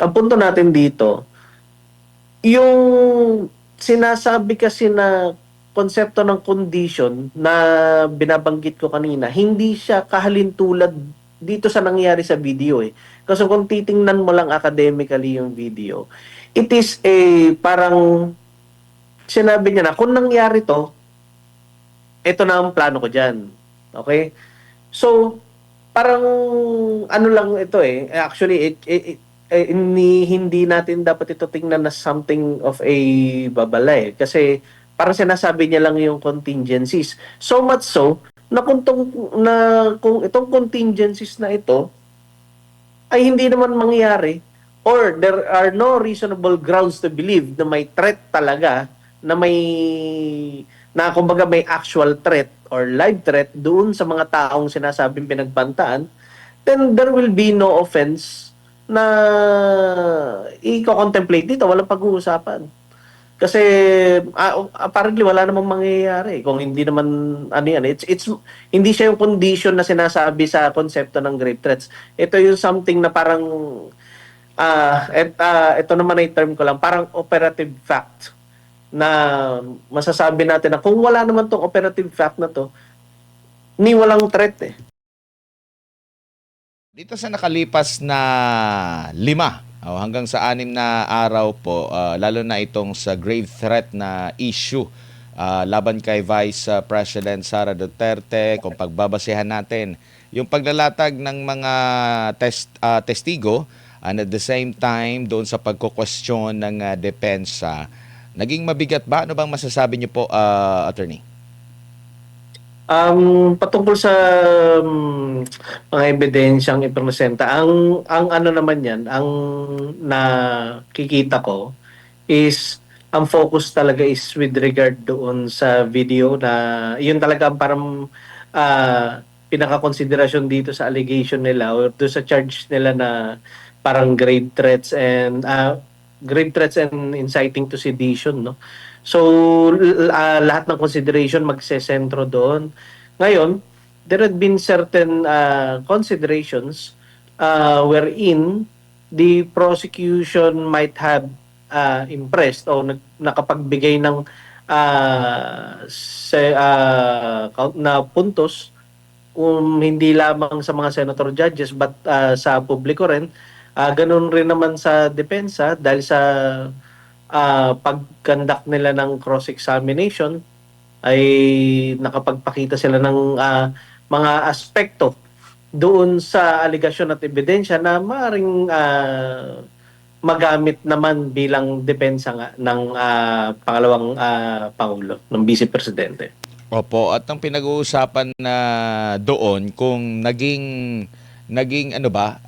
Ang punto natin dito, yung sinasabi kasi na konsepto ng condition na binabanggit ko kanina, hindi siya kahalintulad dito sa nangyari sa video eh. Kasi kung titingnan mo lang academically yung video, it is a parang sinabi niya na kung nangyari to, ito na ang plano ko dyan. Okay? So, parang ano lang ito eh. Actually, hindi natin dapat ito tingnan na something of a babala eh. Kasi parang sinasabi niya lang yung contingencies. So much so, na kung itong contingencies na ito ay hindi naman mangyayari or there are no reasonable grounds to believe na may threat talaga, na kumbaga may actual threat or live threat doon sa mga taong sinasabing pinagbantaan, then there will be no offense na i-contemplate dito, walang pag-uusapan. Kasi apparently wala namang mangyayari kung hindi naman ano yan. It's hindi siya yung condition na sinasabi sa konsepto ng grave threats. Ito yung something na parang ito naman ay term ko lang, parang operative fact na masasabi natin na kung wala naman tong operative fact na to, ni walang threat eh. Dito sa nakalipas na 5 o hanggang sa 6 na araw po, lalo na itong sa grave threat na issue laban kay Vice President Sara Duterte, kung pagbabasehan natin yung paglalatag ng mga testigo and at the same time doon sa pagkukwestiyon ng depensa, naging mabigat ba? Ano bang masasabi niyo po, Attorney? Patungkol sa mga ebidensyang ipresenta, ang ano naman yan, ang nakikita ko is ang focus talaga is with regard doon sa video na yun talaga ang parang pinaka-consideration dito sa allegation nila or doon sa charge nila na parang grave threats and inciting to sedition, no? So, lahat ng consideration magsesentro doon. Ngayon, there had been certain considerations wherein the prosecution might have impressed o nakapagbigay ng na puntos hindi lamang sa mga senator judges but sa publiko rin. Ganun rin naman sa depensa dahil sa pag-conduct nila ng cross-examination ay nakapagpakita sila ng mga aspekto doon sa aligasyon at ebidensya na maaaring magamit naman bilang depensa nga ng pangalawang Pangulo, ng Vice Presidente. Opo, at ang pinag-uusapan na doon kung naging ano ba,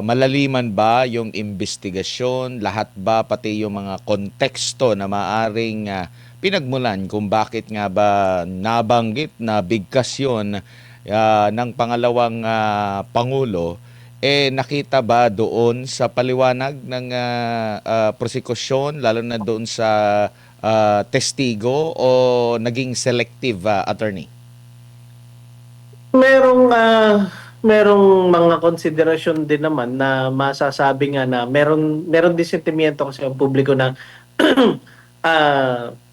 malaliman ba yung investigasyon, lahat ba pati yung mga konteksto na maaring pinagmulan kung bakit nga ba nabanggit na bigkas yun ng pangalawang pangulo, nakita ba doon sa paliwanag ng prosekusyon, lalo na doon sa testigo, o naging selective, attorney? Merong mga konsiderasyon din naman na masasabi nga na meron din sentimiento kasi ang publiko na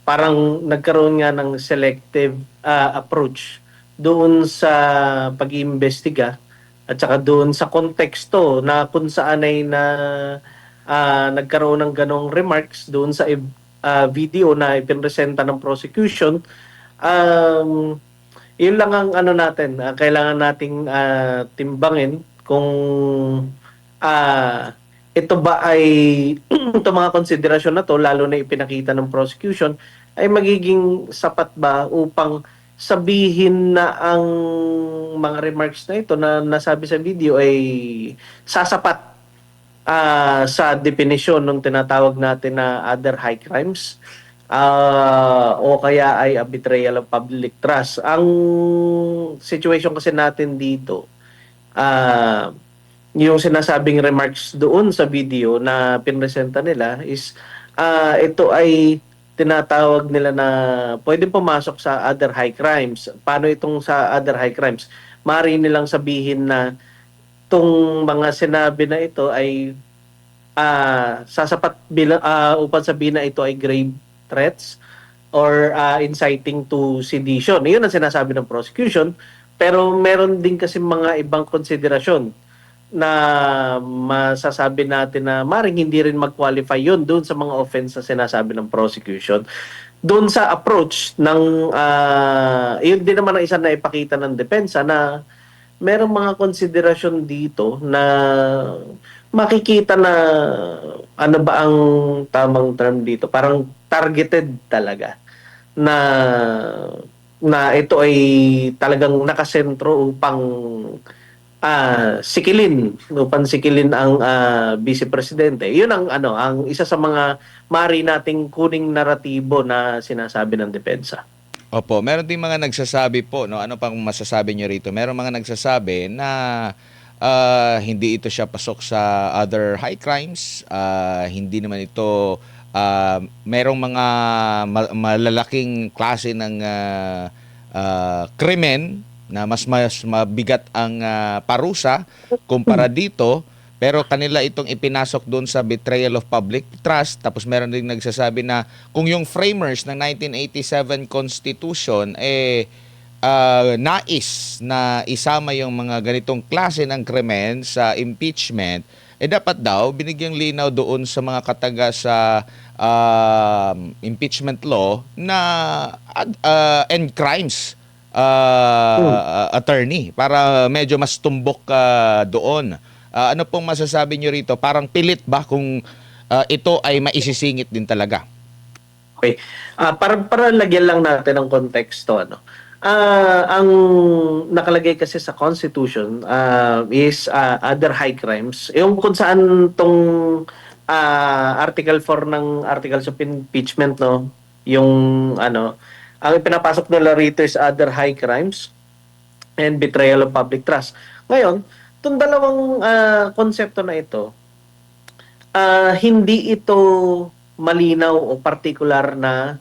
parang nagkaroon nga ng selective approach doon sa pag-iimbestiga at saka doon sa konteksto na kung saan ay nagkaroon ng ganong remarks doon sa video na ipinresenta ng prosecution. um, Yun lang ang ano natin, kailangan nating timbangin kung ah, ito ba ay itong mga konsiderasyon na to, lalo na ipinakita ng prosecution, ay magiging sapat ba upang sabihin na ang mga remarks na ito na nasabi sa video ay sasapat sa definisyon ng tinatawag natin na other high crimes o kaya ay a betrayal of public trust. Ang situation kasi natin dito, ah yung sinasabing remarks doon sa video na pinresenta nila is ito ay tinatawag nila na pwedeng pumasok sa other high crimes. Paano itong sa other high crimes? Maaari nilang sabihin na itong mga sinabi na ito ay sasapat upang sabihin na ito ay grave threats or inciting to sedition. Yun ang sinasabi ng prosecution. Pero meron din kasi mga ibang konsiderasyon na masasabi natin na maring hindi rin mag-qualify yun doon sa mga offense na sinasabi ng prosecution. Doon sa approach ng, yun din naman ang isa na ipakita ng depensa na merong mga konsiderasyon dito na makikita na ano ba ang tamang term dito? Parang targeted talaga na ito ay talagang nakasentro upang sikilin ang vice presidente. Yun ang ang isa sa mga mari nating kuning naratibo na sinasabi ng depensa. Opo, meron din mga nagsasabi po, no, ano pang masasabi nyo rito? Meron mga nagsasabi na hindi ito siya pasok sa other high crimes, hindi naman ito, merong mga malalaking klase ng krimen na mas mabigat ang parusa kumpara dito. Pero kanila itong ipinasok doon sa betrayal of public trust. Tapos meron din nagsasabi na kung yung framers ng 1987 Constitution nais na isama yung mga ganitong klase ng krimen sa impeachment, dapat daw binigyang linaw doon sa mga kataga sa impeachment law na and crimes attorney para medyo mas tumbok doon. Ano pong masasabi nyo rito? Parang pilit ba kung ito ay maisisingit din talaga? Okay. Para lagyan lang natin ng konteksto, ang nakalagay kasi sa Constitution is other high crimes. Yung kung saan tong Article 4 ng Articles of Impeachment, no? Yung ang pinapasok nila rito is other high crimes and betrayal of public trust. Ngayon, itong dalawang konsepto na ito, hindi ito malinaw o particular na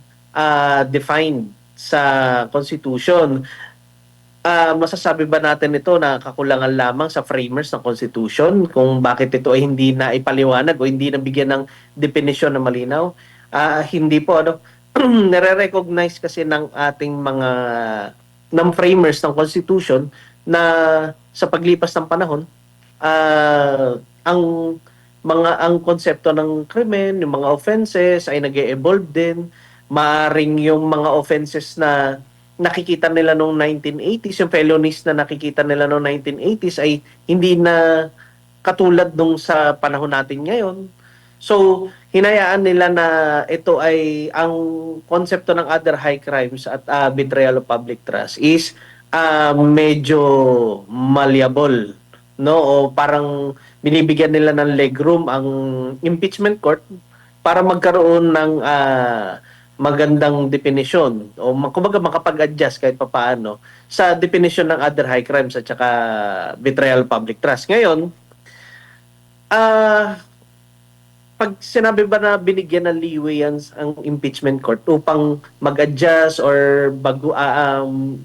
defined sa Constitution. Masasabi ba natin ito na kakulangan lamang sa framers ng Constitution kung bakit ito ay hindi na ipaliwanag o hindi nabigyan ng definisyon na malinaw? Hindi po, nare-recognize kasi ng ating mga ng framers ng Constitution na sa paglipas ng panahon, ang konsepto ng krimen, yung mga offenses ay nag-evolve din. Maaring yung mga offenses na nakikita nila noong 1980s, yung felonies na nakikita nila noong 1980s ay hindi na katulad nung sa panahon natin ngayon. So, hinayaan nila na ito ay ang konsepto ng other high crimes at betrayal of public trust is medyo malleable, no? O parang binibigyan nila ng legroom ang impeachment court para magkaroon ng magandang definisyon o kumbaga makapag-adjust kahit papaano sa definisyon ng other high crimes at saka betrayal of public trust. Ngayon, pag sinabi ba na binigyan ng leeway ang impeachment court upang mag-adjust or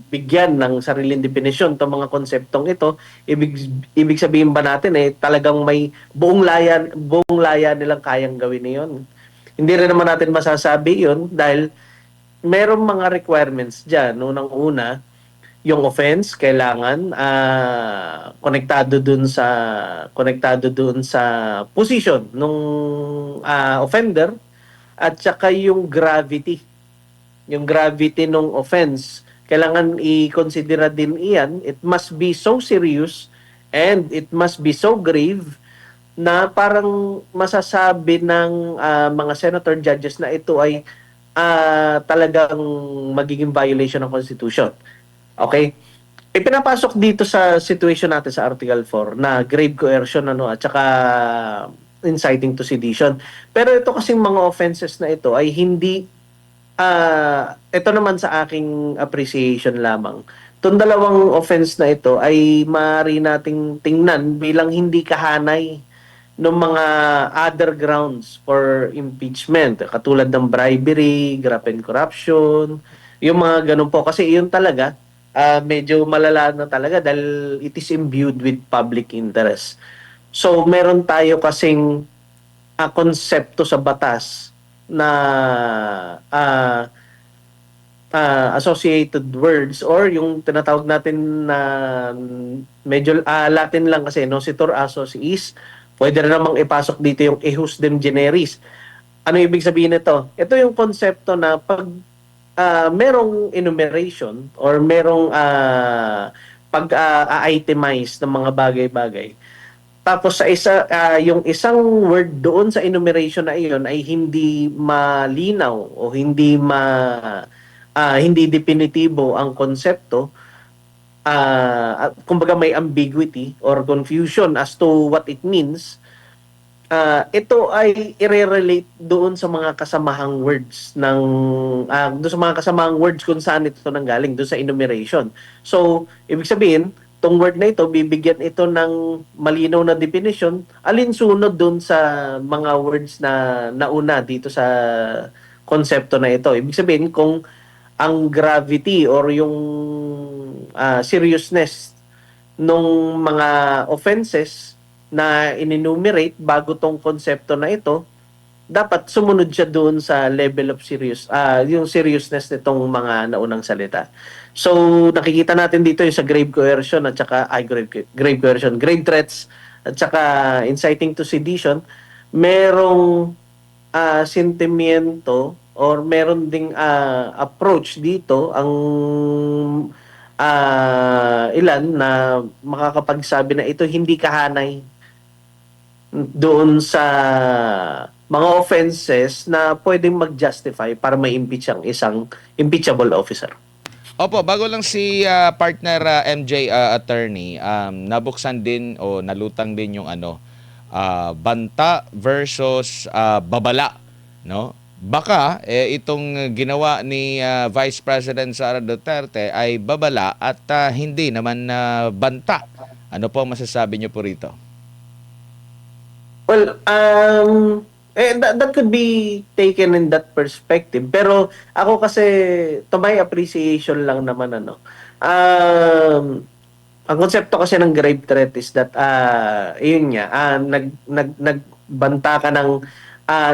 bigyan ng sariling definisyon itong mga konseptong ito, ibig sabihin ba natin talagang may buong laya nilang kayang gawin niyon? Hindi rin naman natin masasabi yun dahil merong mga requirements dyan. Unang-una, yung offense kailangan konektado dun sa position nung offender at saka yung gravity nung offense kailangan i-consider din iyan. It must be so serious and it must be so grave na parang masasabi ng mga senator judges na ito ay talagang magiging violation ng Constitution. Okay? Ipinapasok dito sa situation natin sa Article 4 na grave coercion at saka inciting to sedition. Pero ito kasing mga offenses na ito ay hindi ito naman sa aking appreciation lamang. Itong dalawang offense na ito ay maaari nating tingnan bilang hindi kahanay ng mga other grounds for impeachment. Katulad ng bribery, graft and corruption, yung mga ganun po. Kasi yun talaga, medyo malala na talaga dahil it is imbued with public interest. So, meron tayo kasing konsepto sa batas na ah, associated words or yung tinatawag natin na medyo Latin lang kasi nocitur assos is pwede rin namang ipasok dito yung ejus dem generis. Ano ibig sabihin nito? Ito yung konsepto na pag merong enumeration or merong pag-itemize ng mga bagay-bagay. Tapos sa yung isang word doon sa enumeration na iyon ay hindi malinaw o hindi definitibo ang konsepto, kumbaga may ambiguity or confusion as to what it means, ito ay i-relate doon sa mga kasamahang words doon sa mga kasamahang words kung saan ito nanggaling doon sa enumeration. So, ibig sabihin, tong word na ito, bibigyan ito ng malinaw na definition, alinsunod doon sa mga words na nauna dito sa konsepto na ito. Ibig sabihin, kung ang gravity or yung seriousness nung mga offenses na in-enumerate bago tong konsepto na ito, dapat sumunod siya doon sa level of yung seriousness nitong mga naunang salita. So, nakikita natin dito yung sa grave coercion at saka, grave coercion, grave threats at saka inciting to sedition, merong sentimiento or meron ding approach dito ang ilan na makakapagsabi na ito hindi kahanay doon sa mga offenses na pwedeng mag-justify para ma-impeach ang isang impeachable officer. Opo, bago lang si partner MJ attorney, nabuksan din o nalutang din yung banta versus babala, no? Baka itong ginawa ni Vice President Sara Duterte ay babala at hindi naman banta. Ano po ang masasabi niyo po rito? Well, that could be taken in that perspective. Pero ako kasi, to my appreciation lang naman, ang konsepto kasi ng grave threat is that, yun nga, nagbanta ka ng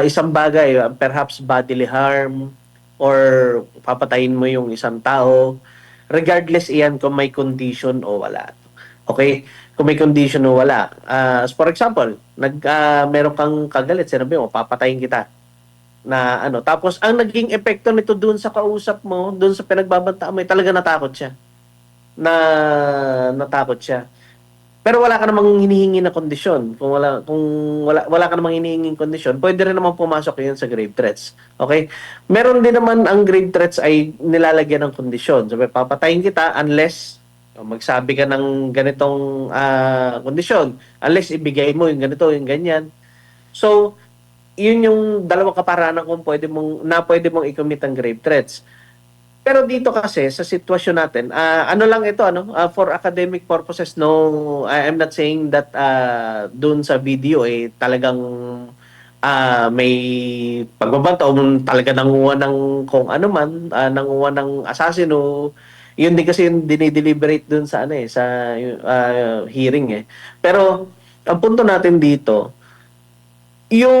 isang bagay, perhaps bodily harm, or papatayin mo yung isang tao, regardless iyan kung may condition o wala. Okay? Kung may condition o wala. As for example, meron kang kagalit, sinabi mo, papatayin kita. Na ano, tapos ang naging epekto nito doon sa kausap mo, doon sa pinagbabantaan mo, talaga natakot siya. Natakot siya. Pero wala ka namang hinihingi na kondisyon. Kung wala ka namang hinihinging kondisyon, pwede rin namang pumasok 'yun sa grave threats. Okay? Meron din naman ang grave threats ay nilalagyan ng kondisyon. So, papatayin kita unless magsabi ka ng ganitong kondisyon. Unless ibigay mo yung ganito, yung ganyan. So, yun yung dalawang kaparanan kung pwede mong i-commit ang grave threats. Pero dito kasi sa sitwasyon natin, ano lang ito for academic purposes, no, I'm not saying that doon sa video talagang may pagbabanta o talaga nanguha ng kung ano man, nanguha ng asasino. Yun din kasi yung dinideliberate doon sa sa hearing. Pero ang punto natin dito, yung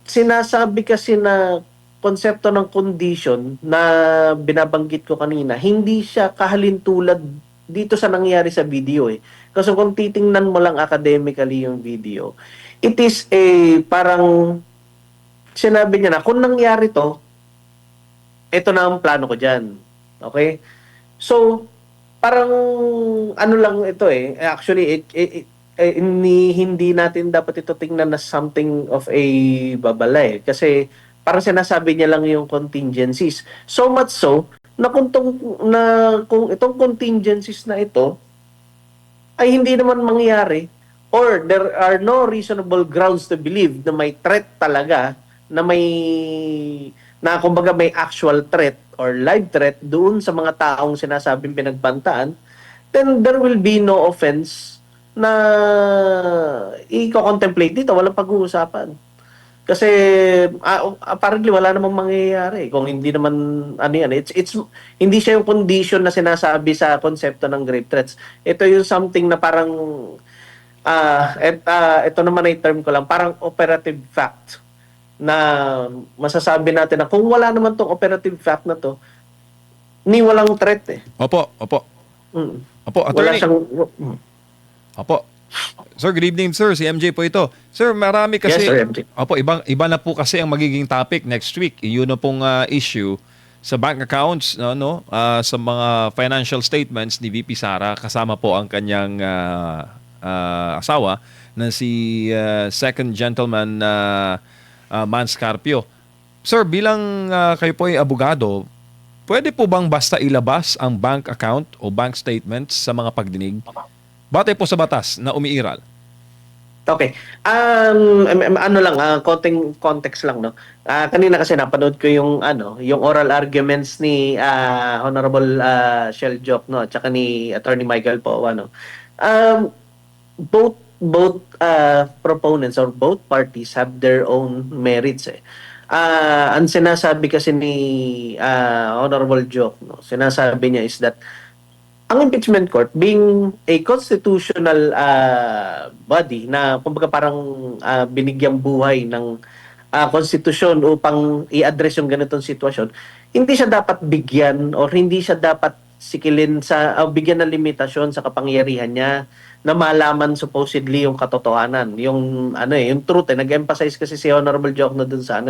sinasabi kasi na konsepto ng condition na binabanggit ko kanina, hindi siya kahalintulad dito sa nangyari sa video. Kasi kung titingnan mo lang academically yung video, it is parang sinabi niya na kung nangyari to, ito na ang plano ko dyan. Okay? So, parang ano lang ito actually hindi natin dapat ito tingnan na something of a babala kasi parang sinasabi niya lang yung contingencies. So much so na kung itong contingencies na ito ay hindi naman mangyari or there are no reasonable grounds to believe na may threat talaga, na kumbaga may actual threat or live threat doon sa mga taong sinasabing pinagbantaan, then there will be no offense na i-contemplate dito, walang pag-uusapan. Kasi apparently wala namang mangyayari kung hindi naman it's hindi siya yung condition na sinasabi sa konsepto ng grave threats. Ito yung something na parang Ito naman ay term ko lang, parang operative fact na masasabi natin na kung wala naman tong operative fact na to, ni walang threat eh. Opo, opo. Mm. Opo, Wala attorney. siyang... Opo. Sir, good evening sir. Si MJ po ito. Sir, marami Yes, kasi... sir, MJ. Opo, iba na po kasi ang magiging topic next week. Yun na pong issue sa bank accounts, sa mga financial statements ni VP Sara. Kasama po ang kanyang asawa na si second gentleman na Man Scarpio. Sir, bilang kayo po ay abogado, pwede po bang basta ilabas ang bank account o bank statements sa mga pagdinig? Batay po sa batas na umiiral. Okay. Ano lang, konting context lang, no. Kanina kasi napanood ko yung yung oral arguments ni Honorable Shell Joc, no, at saka ni Attorney Michael po, ano. Both proponents or both parties have their own merits eh. Ang sinasabi kasi ni Honorable Joc, no, sinasabi niya is that ang impeachment court being a constitutional body na kumbaga parang binigyang buhay ng konstitusyon upang i-address yung ganitong sitwasyon, hindi siya dapat bigyan or hindi siya dapat sikilin sa bigyan ng limitasyon sa kapangyarihan niya na malaman supposedly yung katotohanan, yung yung truth eh. Nag-emphasize kasi si Honorable Joke na dun sa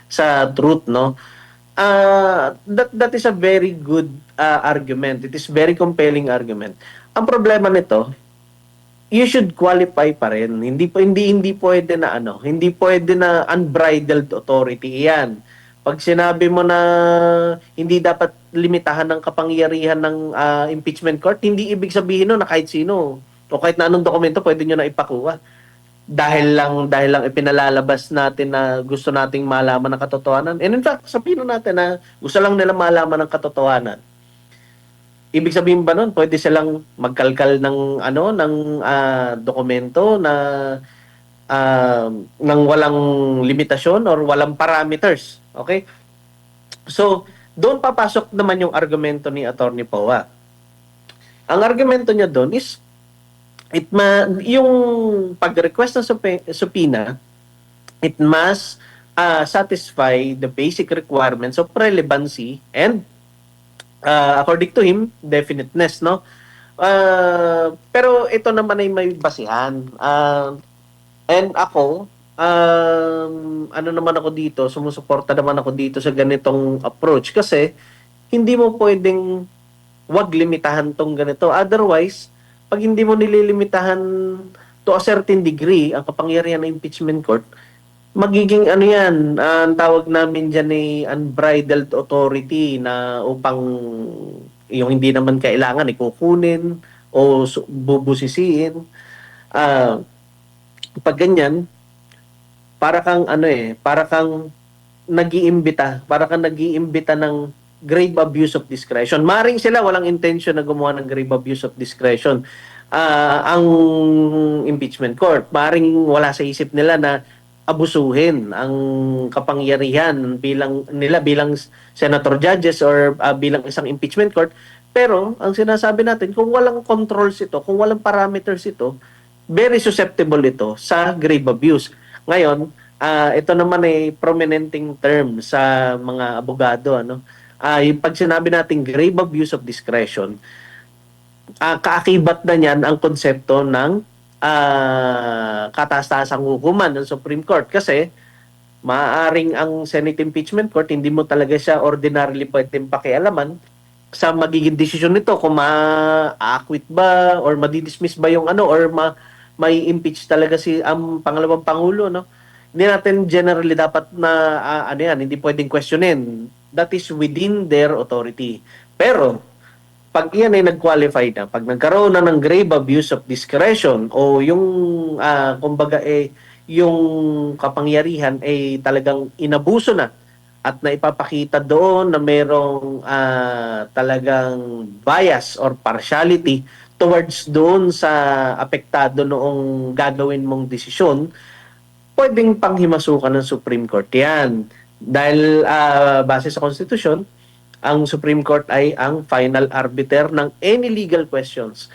sa truth, no. That is a very good argument. It is very compelling argument. Ang problema nito, you should qualify pa rin. Hindi pwede na hindi pwede na unbridled authority 'yan. Pag sinabi mo na hindi dapat limitahan ng kapangyarihan ng impeachment court, hindi ibig sabihin nun na kahit sino o kahit na anong dokumento pwede nyo na ipakuha. Dahil lang ipinalalabas natin na gusto nating malaman ng katotohanan. And in fact, sabihin natin na gusto lang nila malaman ng katotohanan. Ibig sabihin ba nun, pwede silang magkalkal ng dokumento na ng walang limitasyon or walang parameters. Okay? So, doon papasok naman yung argumento ni Attorney Powa. Ang argumento niya doon is yung pag-request ng subpoena, it must satisfy the basic requirements of relevancy and according to him, definiteness, no? Pero ito naman ay may basihan. And ako, naman ako dito, sumusuporta naman ako dito sa ganitong approach kasi hindi mo pwedeng wag limitahan tong ganito. Otherwise, pag hindi mo nililimitahan to a certain degree ang kapangyarihan ng impeachment court, magiging yan, ang tawag namin dyan ay unbridled authority na upang yung hindi naman kailangan ikukunin o bubusisiin. Pag ganyan, para kang nag-iimbita ng grave abuse of discretion. Maring sila walang intention na gumawa ng grave abuse of discretion. Ang impeachment court, maring wala sa isip nila na abusuhin ang kapangyarihan bilang senator judges or bilang isang impeachment court. Pero ang sinasabi natin, kung walang controls ito, kung walang parameters ito, very susceptible ito sa grave abuse. Ngayon, ito naman ay prominenting term sa mga abogado, yung pag sinabi natin grave abuse of discretion, kaakibat na niyan ang konsepto ng kataas-taasang hukuman ng Supreme Court kasi maaaring ang Senate Impeachment Court hindi mo talaga siya ordinarily pwedeng pakialaman sa magiging desisyon nito kung ma-acquit ba or madidismiss ba yung or may impeach talaga si ang pangalawang pangulo, no? Hindi natin generally dapat na hindi pwedeng questionin. That is within their authority. Pero pag yan ay nag-qualify na, pag nagkaroon na ng grave abuse of discretion o yung kumbaga yung kapangyarihan ay talagang inabuso na at naipapakita doon na merong talagang bias or partiality towards doon sa apektado noong gagawin mong desisyon, pwedeng panghimasukan ng Supreme Court yan. Dahil base sa Constitution, ang Supreme Court ay ang final arbiter ng any legal questions.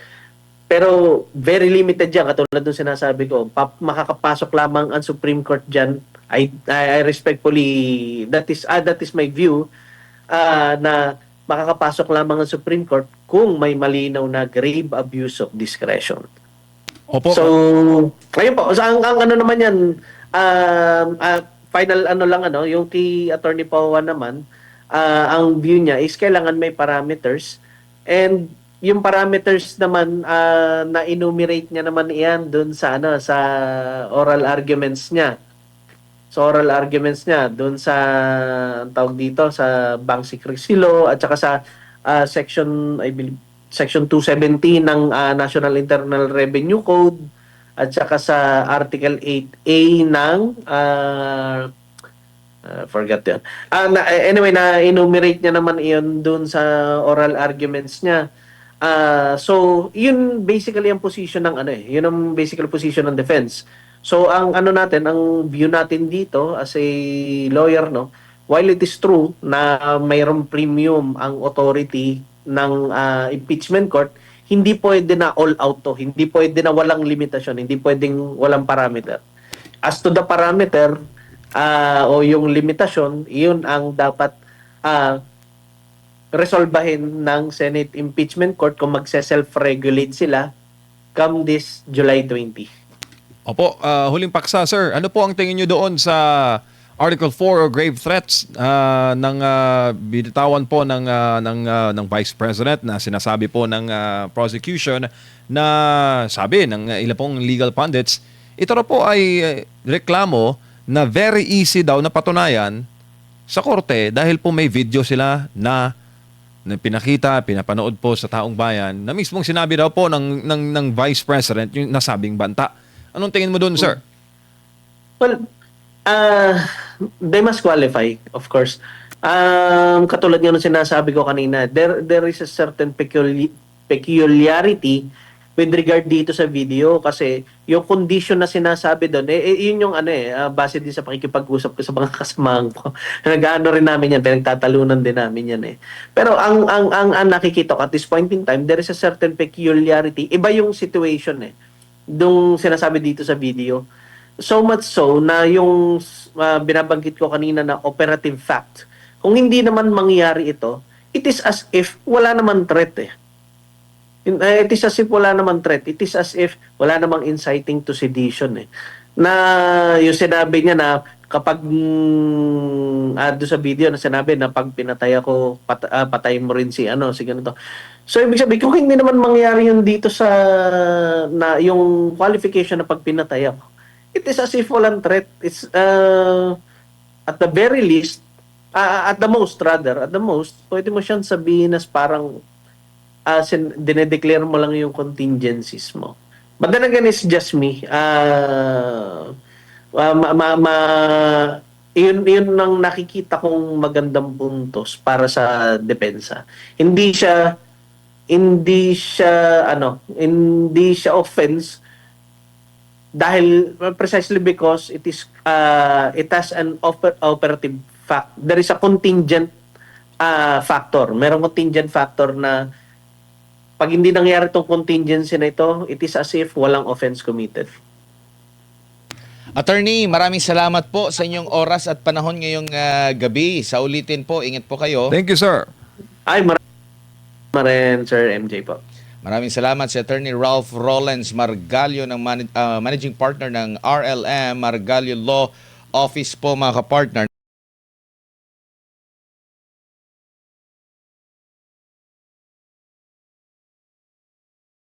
Pero very limited yan, katulad ng sinasabi ko. Makakapasok lamang ang Supreme Court dyan. I respectfully, that is my view, na makakapasok lamang ang Supreme Court kung may malinaw na grave abuse of discretion. Opo. So, ayun po. So, ang ano naman yan, final ano lang, yung kay Attorney Paua naman, ang view niya is kailangan may parameters. And yung parameters naman, na enumerate niya naman iyan dun sa, sa oral arguments niya. So, oral arguments niya dun sa, ang tawag dito, sa Bank Secrecy Law at saka sa section, I believe, Section 270 ng National Internal Revenue Code at saka sa Article 8A ng forgot yun. Anyway, na-enumerate niya naman iyon dun sa oral arguments niya. So, yun basically ang position ng yun ang basically position ng defense. So, ang natin, ang view natin dito as a lawyer, while it is true na mayroong premium ang authority ng impeachment court, hindi pwede na all out to. Hindi pwede na walang limitasyon. Hindi pwedeng walang parameter. As to the parameter o yung limitasyon, yun ang dapat resolbahin ng Senate Impeachment Court kung magse-self-regulate sila come this July 20. Opo, huling paksa, sir. Ano po ang tingin nyo doon sa Article 4 o grave threats ng binitawan po ng Vice President na sinasabi po ng prosecution na sabi ng ilang pong legal pundits, ito na po ay reklamo na very easy daw na patunayan sa korte dahil po may video sila na pinakita, pinapanood po sa taong bayan na mismong sinabi daw po ng Vice President yung nasabing banta. Anong tingin mo doon, sir? Well, they must qualify, of course. Katulad nga nung sinasabi ko kanina, there is a certain peculiarity with regard dito sa video kasi yung condition na sinasabi doon, yun yung base din sa pakikipag-usap ko sa mga kasamahan ko. Nag-ano rin namin yan, pinagtatalunan din namin yan Pero ang nakikita ko at this point in time, there is a certain peculiarity. Iba yung situation dung sinasabi dito sa video. So much so na yung binabanggit ko kanina na operative fact, kung hindi naman mangyari ito, it is as if wala naman threat It is as if wala naman threat. It is as if wala namang inciting to sedition Na yung sinabi niya na kapag doon sa video na sinabi na pag pinatay ako, patayin mo rin si ganito. So, ibig sabihin, kung hindi naman mangyari yun dito sa na yung qualification na pag pinatay ako, it is as if walang threat. It's at the very least, at the most, pwede mo siyang sabihin as parang dinedeclare mo lang yung contingencies mo. But then again, it's just me. Yun ang nakikita kong magandang puntos para sa depensa. Hindi siya offense dahil precisely because it has an operative fact. There is a contingent factor. Merong contingent factor na pag hindi nangyari itong contingency na ito, it is as if walang offense committed. Attorney, maraming salamat po sa inyong oras at panahon ngayong gabi. Sa ulitin po, ingat po kayo. Thank you, sir. Ay, maraming Sir MJ po. Maraming salamat si Attorney Ralph Rollins Margallo ng Managing Partner ng RLM Margallo Law Office po, mga kapartner.